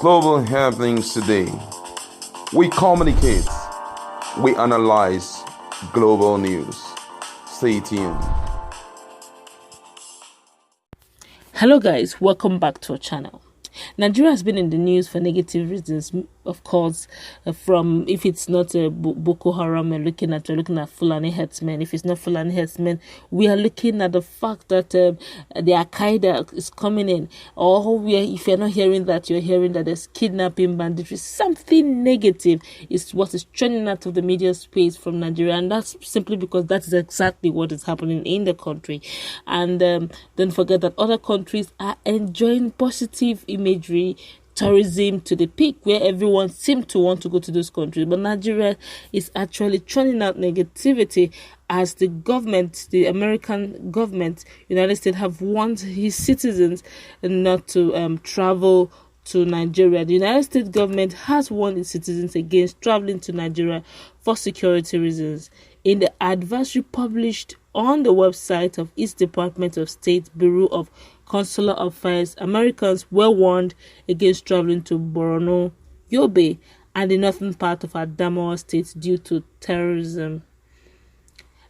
global happenings today. We communicate, we analyze global news. Stay tuned. Hello guys, welcome back to our channel. Nigeria has been in the news for negative reasons, of course, from if it's not Boko Haram, we're looking at Fulani Herdsmen. If it's not Fulani Herdsmen, we are looking at the fact that the Al-Qaeda is coming in. Or if you're not hearing that, you're hearing that there's kidnapping, banditry. Something negative is what is trending out of the media space from Nigeria, and that's simply because that is exactly what is happening in the country. And don't forget that other countries are enjoying positive imagery, tourism to the peak, where everyone seems to want to go to those countries. But Nigeria is actually churning out negativity as the government, the American government, United States, have warned his citizens not to travel to Nigeria. The United States government has warned its citizens against traveling to Nigeria for security reasons. In the advisory published on the website of its Department of State Bureau of Consular Affairs, Americans were warned against traveling to Borno, Yobe, and the northern part of Adamawa State due to terrorism.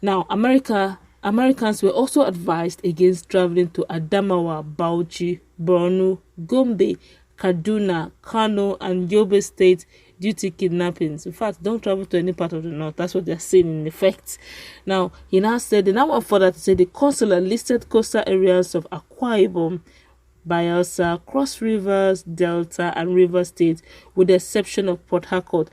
Now, Americans were also advised against traveling to Adamawa, Bauchi, Borno, Gombe, Kaduna, Kano, and Yobe State due to kidnappings. In fact, don't travel to any part of the north. That's what they're saying in effect. Now, he now went further to say the consular listed coastal areas of Akwa Ibom, Bayelsa, Cross Rivers, Delta, and River State, with the exception of Port Harcourt,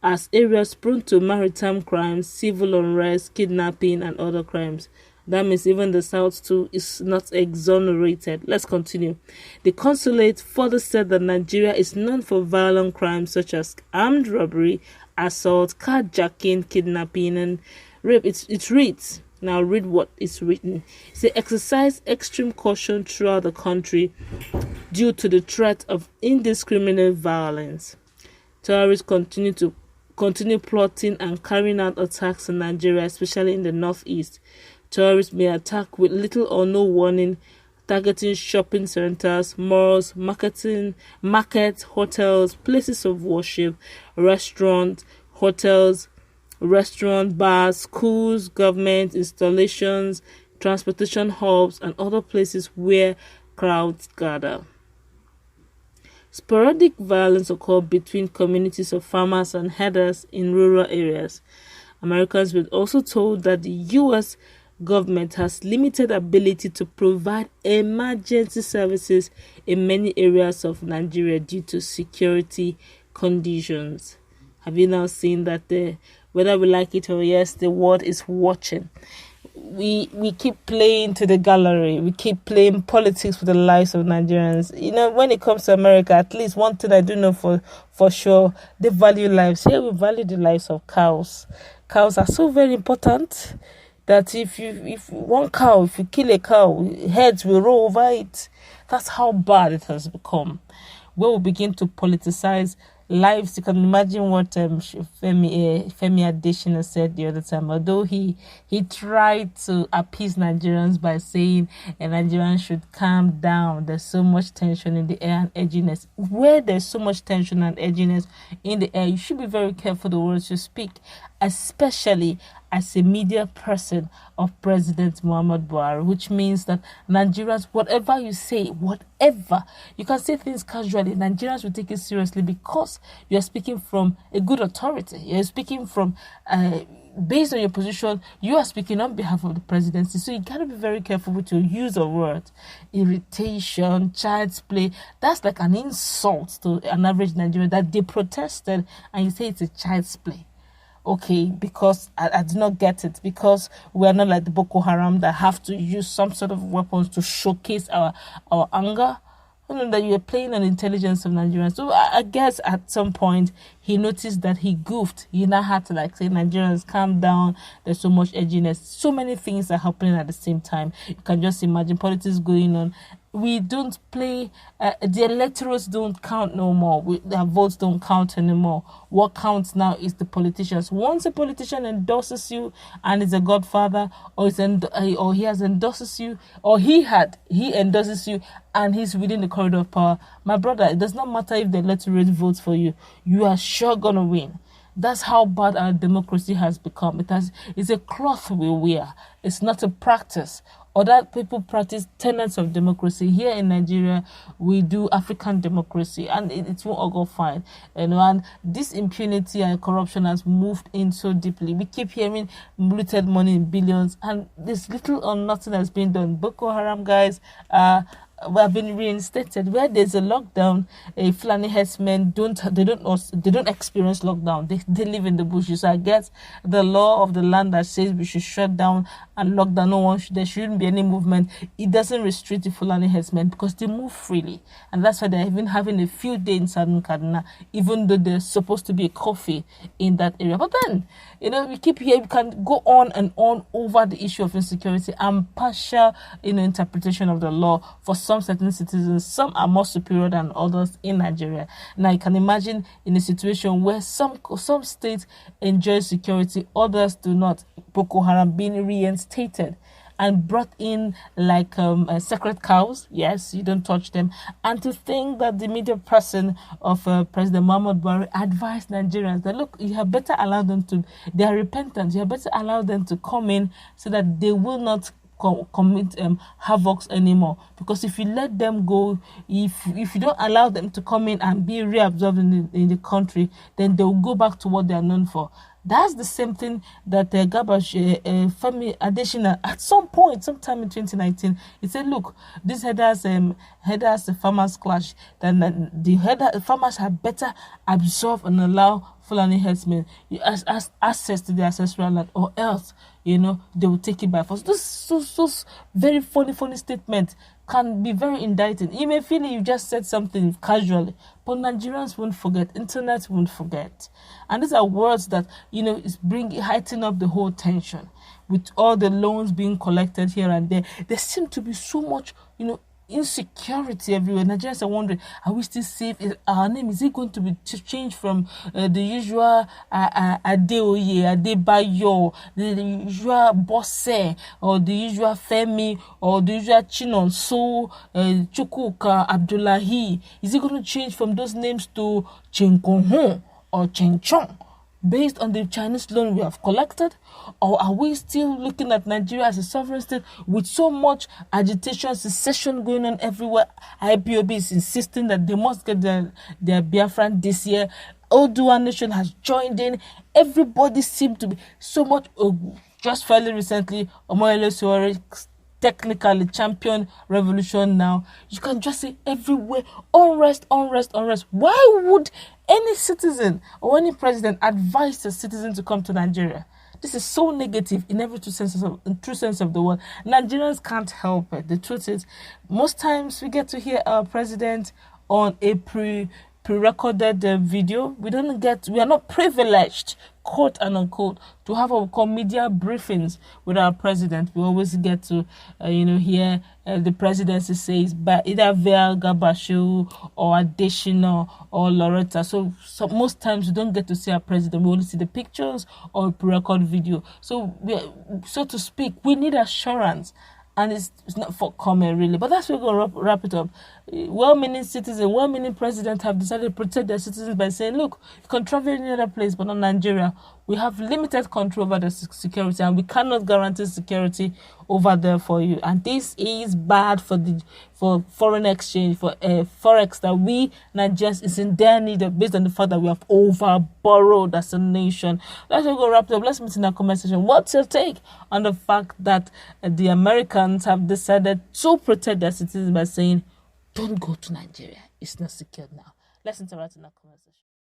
as areas prone to maritime crimes, civil unrest, kidnapping, and other crimes. That means even the South too is not exonerated. Let's continue. The consulate further said that Nigeria is known for violent crimes such as armed robbery, assault, carjacking, kidnapping, and rape. It reads. Now read what is written. It says, exercise extreme caution throughout the country due to the threat of indiscriminate violence. Terrorists continue plotting and carrying out attacks in Nigeria, especially in the northeast. Terrorists may attack with little or no warning, targeting shopping centers, malls, markets, hotels, places of worship, restaurants, bars, schools, government installations, transportation hubs, and other places where crowds gather. Sporadic violence occurred between communities of farmers and herders in rural areas. Americans were also told that the U.S. government has limited ability to provide emergency services in many areas of Nigeria due to security conditions. Have you now seen that whether we like it or yes, the world is watching? We keep playing to the gallery. We keep playing politics with the lives of Nigerians. You know, when it comes to America, at least one thing I do know for sure, they value lives. Here we value the lives of cows. Cows are so very important that if one cow, if you kill a cow, heads will roll over it. That's how bad it has become. When we begin to politicize lives, you can imagine what Femi Adesina said the other time. Although he tried to appease Nigerians by saying Nigerians should calm down. There's so much tension in the air and edginess. Where there's so much tension and edginess in the air, you should be very careful the words you speak, especially as a media person of President Muhammad Buhari, which means that Nigerians, whatever you say, you can say things casually, Nigerians will take it seriously because you're speaking from a good authority. You're speaking from, based on your position, you are speaking on behalf of the presidency. So you got to be very careful with your use of words. Irritation, child's play, that's like an insult to an average Nigerian that they protested and you say it's a child's play. Okay, because I do not get it, because we are not like the Boko Haram that have to use some sort of weapons to showcase our anger. You know, that you're playing on the intelligence of Nigerians. So I guess at some point he noticed that he goofed. He now had to say, Nigerians, calm down. There's so much edginess. So many things are happening at the same time. You can just imagine politics going on. we don't play, the electorates don't count no more. Their votes don't count anymore. What counts now is the politicians. Once a politician endorses you and is a godfather, or or he has endorses you, or he endorses you and he's within the corridor of power, my brother, it does not matter if the electorate votes for you, you are sure gonna win. That's how bad our democracy has become. It's a cloth we wear. It's not a practice. Other people practice tenets of democracy. Here in Nigeria, we do African democracy, and it won't all go fine. And this impunity and corruption has moved in so deeply. We keep hearing looted money in billions, and there's little or nothing has been done. Boko Haram guys, we have been reinstated. Where there's a lockdown, Fulani herdsmen don't experience lockdown. They live in the bushes. So I guess the law of the land that says we should shut down and lock down, there shouldn't be any movement. It doesn't restrict the Fulani herdsmen because they move freely, and that's why they're even having a field day in Southern Kaduna, even though there's supposed to be a coffee in that area. But then, we keep here. We can go on and on over the issue of insecurity and partial, interpretation of the law for some certain citizens. Some are more superior than others in Nigeria. Now you can imagine in a situation where some states enjoy security, others do not. Boko Haram being reinstated and brought in like sacred cows. Yes, you don't touch them. And to think that the media person of President Muhammad Buhari advised Nigerians that, look, you have better allow them to, they are repentant, you have better allow them to come in so that they will not commit havocs anymore. Because if you let them go, if you don't allow them to come in and be reabsorbed in the country, then they'll go back to what they are known for. That's the same thing that Femi Adesina, at some point, sometime in 2019, he said, look, this headers farmers clash, then the farmers had better absorb and allow Fulani herdsmen access to the ancestral land, or else, they will take it by force. Those very funny statements can be very indicting. You may feel you just said something casually, but Nigerians won't forget. Internet won't forget. And these are words that, is heighten up the whole tension. With all the loans being collected here and there seems to be so much, insecurity everywhere. Nigerians are wondering, are we still safe? Our name, is it going to be changed from the usual Adeoye, Adebayo, the usual Bosse, or the usual Femi, or the usual Chinonso, Chukwuka, Abdullahi? Is it going to change from those names to Chinkonho or Chinchong, based on the Chinese loan we have collected? Or are we still looking at Nigeria as a sovereign state with so much agitation, secession going on everywhere? IPOB is insisting that they must get their Biafran this year. Oduduwa nation has joined in. Everybody seemed to be so much. Just fairly recently, Omoyele Sowore technically champion revolution now. You can just see everywhere unrest. Why would any citizen or any president advise a citizen to come to Nigeria? This is so negative in every true sense of the word. Nigerians can't help it. The truth is, most times we get to hear our president on a pre-recorded video. We are not privileged, quote and unquote, to have what we call media briefings with our president. We always get to, hear the presidency says by either Vel Gabashu or Adesina or Loretta. So most times we don't get to see our president. We only see the pictures or a pre-record video. So so to speak, we need assurance. And it's not for comment, really. But that's where we're going to wrap it up. Well-meaning citizens, well-meaning presidents have decided to protect their citizens by saying, look, you can travel any other place, but not Nigeria. We have limited control over the security, and we cannot guarantee security over there for you. And this is bad for foreign exchange, for forex that we Nigerians is in their need of, based on the fact that we have over-borrowed as a nation. Let's go wrap it up. Let's meet in our comment section. What's your take on the fact that the Americans have decided to protect their citizens by saying, don't go to Nigeria, it's not secure now? Let's interact in our comment section.